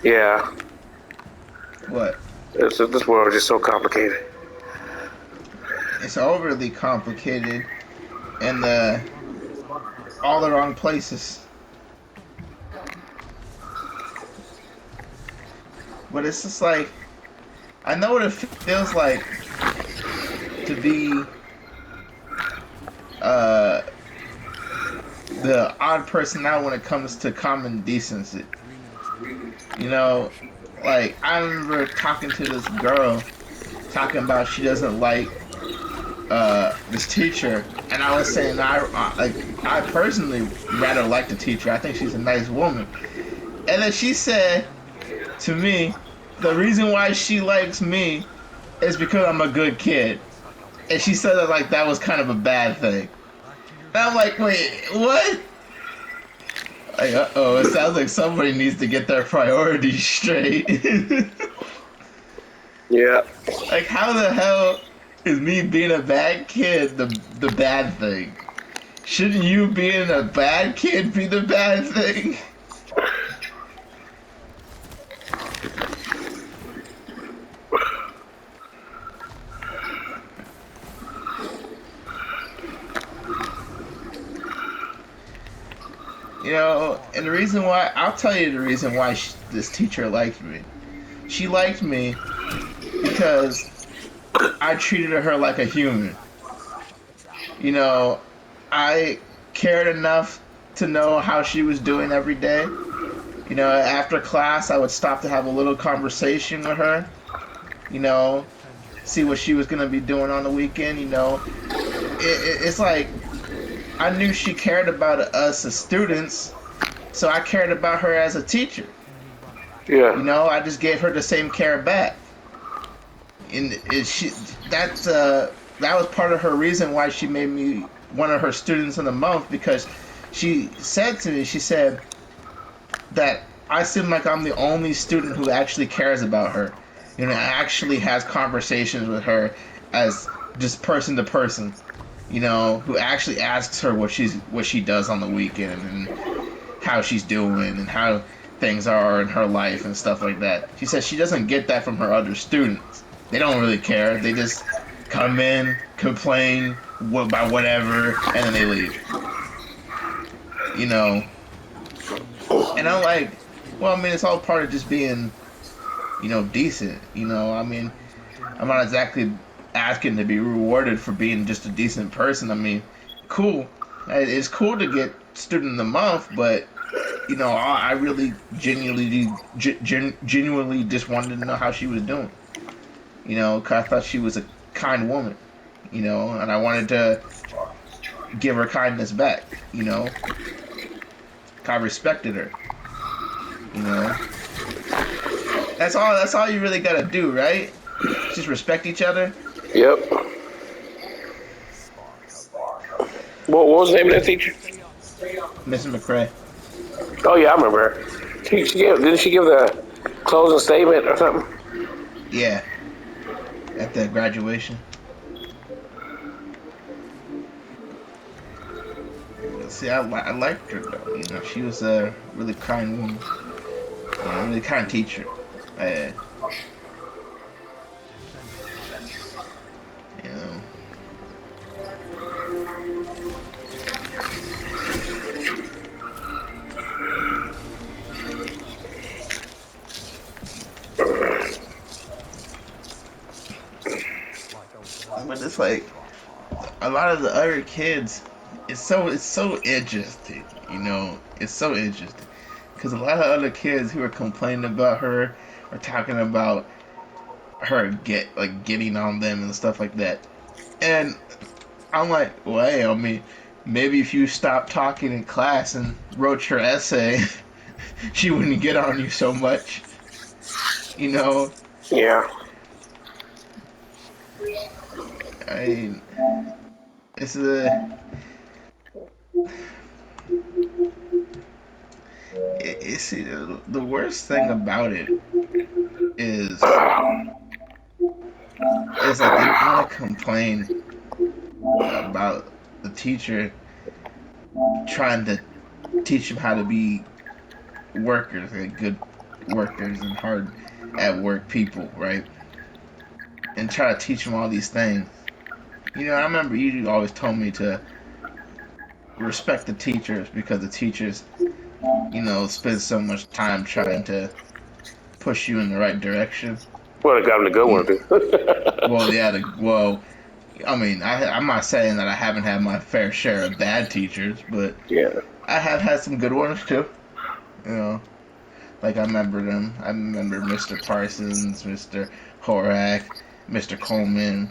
Yeah, What? this world is just so complicated. It's overly complicated and all the wrong places. But it's just like I know what it feels like to be uh, the odd person out when it comes to common decency. You know, like I remember talking to this girl talking about she doesn't like this teacher, and I was saying I personally rather like the teacher. I think she's a nice woman, and then she said to me, the reason why she likes me is because I'm a good kid, and she said that like that was kind of a bad thing. And I'm like, wait, what? Like, it sounds like somebody needs to get their priorities straight. Yeah, Like, how the hell is me being a bad kid the bad thing? Shouldn't you being a bad kid be the bad thing? And the reason why, I'll tell you the reason why this teacher liked me. She liked me because I treated her like a human. You know, I cared enough to know how she was doing every day. After class, I would stop to have a little conversation with her. You know, see what she was gonna be doing on the weekend. It's like I knew she cared about us as students, so I cared about her as a teacher. yeah, I just gave her the same care back, and that was part of her reason why she made me one of her students of the month because she said to me, she said that I seem like I'm the only student who actually cares about her. Actually has conversations with her as just person to person. Who actually asks her what she does on the weekend and how she's doing and how things are in her life and stuff like that. She says she doesn't get that from her other students. They don't really care. They just come in, complain about whatever, and then they leave. You know, and I'm like, well, I mean, it's all part of just being, decent. I mean, I'm not exactly asking to be rewarded for being just a decent person. I mean, cool. It's cool to get student of the month, but I really genuinely just wanted to know how she was doing. Cause I thought she was a kind woman. And I wanted to give her kindness back. Cause I respected her. You know, that's all. That's all you really gotta do, right? Just respect each other. yep. What was the name of that teacher? Mrs. McCrae. Oh yeah, I remember her. Didn't she give the closing statement or something? Yeah, at the graduation. See, I liked her though. She was a really kind woman. A really kind teacher. Uh, you know, but it's like a lot of the other kids. It's so interesting. It's so interesting because a lot of other kids who are complaining about her are talking about her getting on them and stuff like that. And I'm like, well, hey, I mean, maybe if you stopped talking in class and wrote your essay, she wouldn't get on you so much. You know, Yeah, I mean, it's the it's the worst thing about it is like they want to complain about the teacher trying to teach them how to be workers, like workers and hard at work people, right? And try to teach them all these things. You know, I remember you always told me to respect the teachers because the teachers, you know, spend so much time trying to push you in the right direction. Well, it got him the good one You, too. well, yeah, I mean, I'm not saying that I haven't had my fair share of bad teachers, but Yeah. I have had some good ones too. You know, like I remember them. I remember Mr. Parsons, Mr. Horak, Mr. Coleman,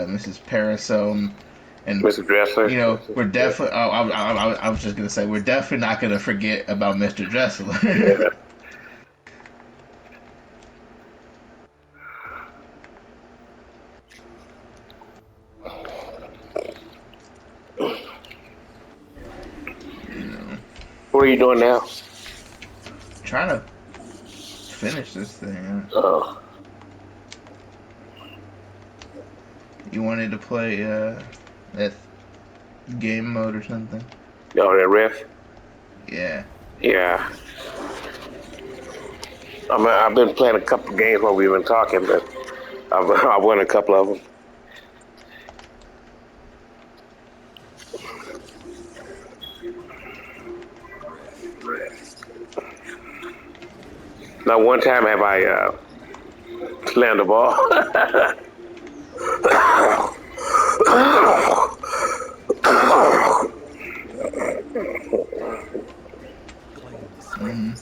Mrs. Parasone, and Mr. Dressler. you know, we're definitely. I was just gonna say we're definitely not gonna forget about Mr. Dressler. Yeah. You know, What are you doing now? trying to finish this thing. Oh, You wanted to play that game mode or something? oh, that riff. Yeah. Yeah. I've been playing a couple games while we've been talking, but I've won a couple of them. Now, one time have I slammed the ball. Mm-hmm.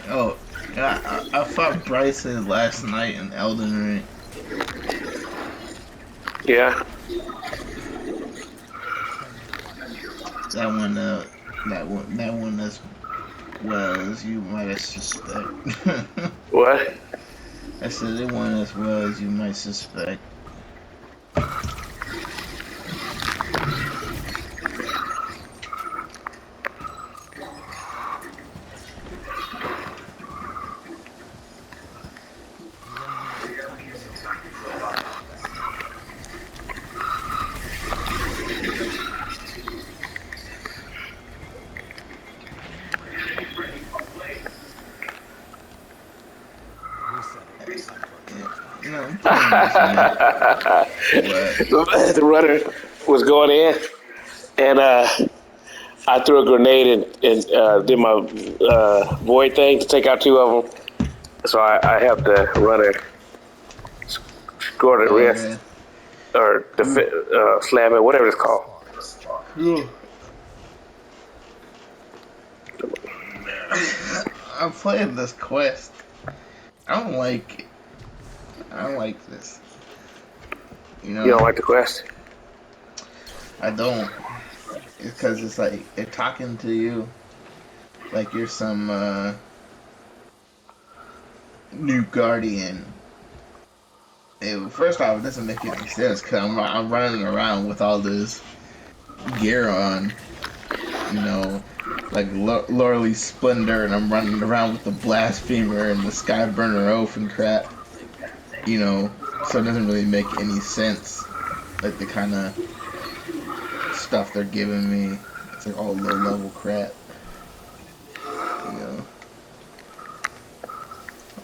Oh, I fought Bryson last night in Elden Ring. Yeah. That one as well as you might suspect. What? I said it went as well as you might suspect. You know, I'm playing this one. What? The runner was going in, and I threw a grenade and did my void thing to take out two of them. So I helped the runner score the Oh wrist yeah. or slam it, whatever it's called. Ooh. I'm playing this quest. I don't like it. I don't like this. You You don't know, like the quest? I don't. It's because it's like they're talking to you like you're some new guardian. First off, it doesn't make any sense because I'm running around with all this gear on. You know, like Loreley Splendor, and I'm running around with the Blasphemer and the Skyburner Oath and crap. You know, so it doesn't really make any sense. Like the kind of stuff they're giving me, it's like all low level crap. You know.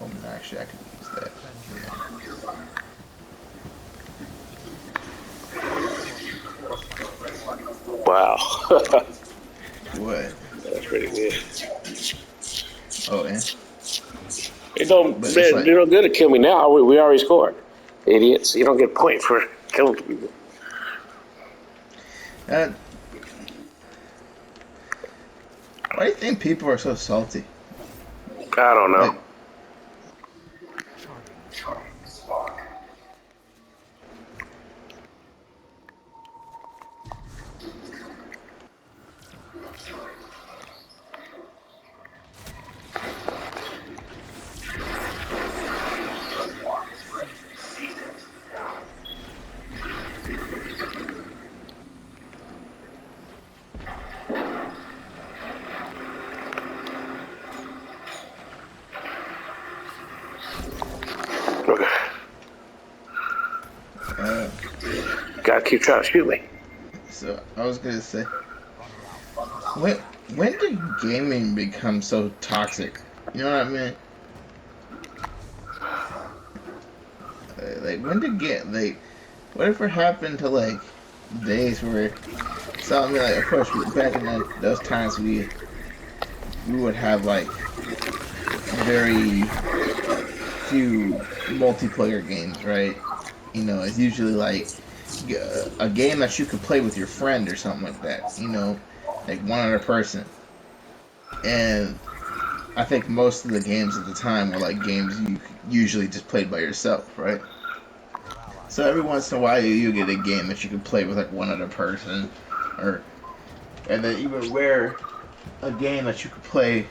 Oh, actually, I could use that. Wow. What? That's pretty good. Oh, yeah. It don't, But it's like, you're not good to kill me now. We already scored. Idiots. You don't get a point for killing people. why do you think people are so salty? I don't know. Like, keep trying to shoot me. So I was gonna say, when when did gaming become so toxic? You know what I mean? Like when did get like whatever happened to like days where so I mean like of course back in those times we would have like very few multiplayer games, right? You know, it's usually like a game that you could play with your friend or something like that. You know, like one other person. And I think most of the games at the time were like games you usually just played by yourself, right? So every once in a while you get a game that you can play with like one other person, or and then even where a game that you could play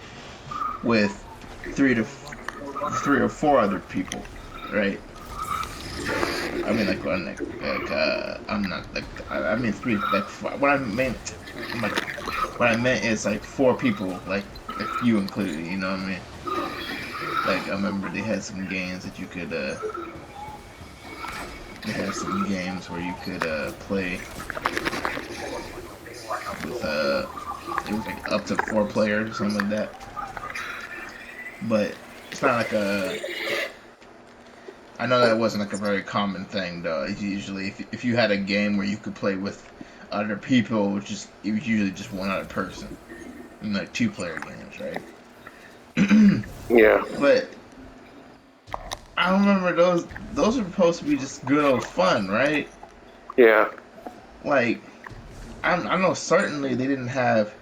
with three or four other people, right? I mean, like, I'm not like, I mean three. Like, what I meant, like, what I meant is like four people, like you included. You know what I mean? Like, I remember they had some games that you could, they had some games where you could play with, it was like up to four players or something like that. But it's not like a. I know that wasn't like a very common thing though. It's usually if you had a game where you could play with other people, it was usually just one other person. And like two player games, right? Yeah. But I remember those were supposed to be just good old fun, right? Yeah. Like I know certainly they didn't have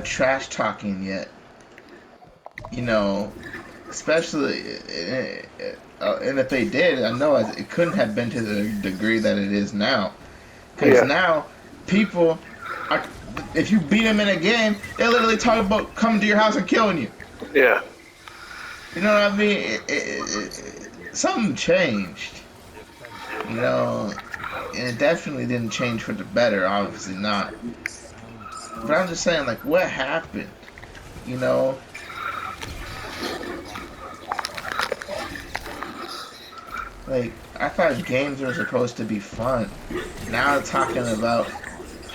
trash talking yet. You know, especially and if they did, I know it couldn't have been to the degree that it is now. Because Yeah. now people are, if you beat them in a game, they literally talk about coming to your house and killing you. Yeah. You know what I mean? Something changed. You know, and it definitely didn't change for the better. Obviously not. But I'm just saying, like, what happened? You know, like I thought games were supposed to be fun. Now I'm talking about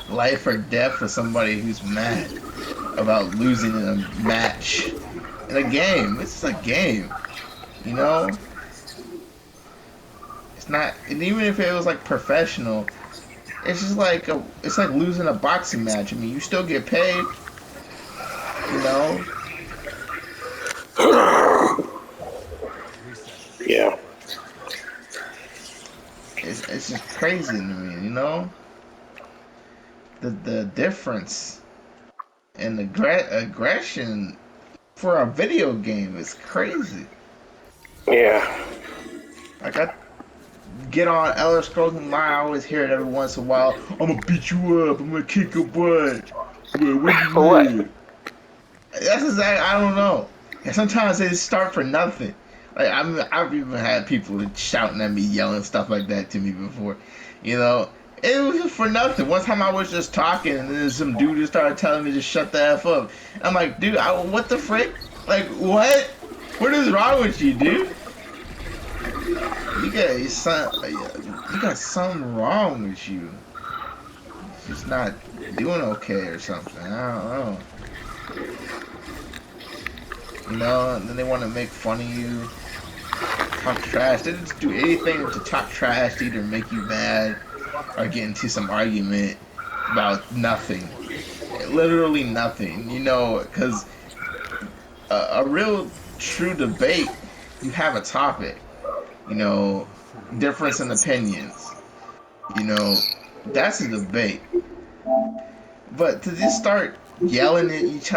life or death for somebody who's mad about losing in a match in a game. This is a game, you know. It's not, and even if it was like professional, it's just like it's like losing a boxing match. I mean, you still get paid, you know. Yeah. It's just crazy to me, you know. The difference in aggression for a video game is crazy. Yeah. Like I get on Elder Scrolls Online, I always hear it every once in a while. I'm gonna beat you up. I'm gonna kick your butt. Where you For what? live? That's exactly. I don't know. And sometimes they start for nothing. Like I've even had people shouting at me, yelling stuff like that to me before. You know, it was just for nothing. One time I was just talking, and then some dude just started telling me to shut the f up. I'm like, dude, what the frick? Like, what? What is wrong with you, dude? You got something wrong with you. It's just not doing okay or something. I don't know. You know, and then they want to make fun of you, talk trash. They just do anything to talk trash to either make you mad or get into some argument about nothing. Literally nothing. You know, because a real true debate, you have a topic. You know, difference in opinions. You know, that's a debate. But to just start yelling at each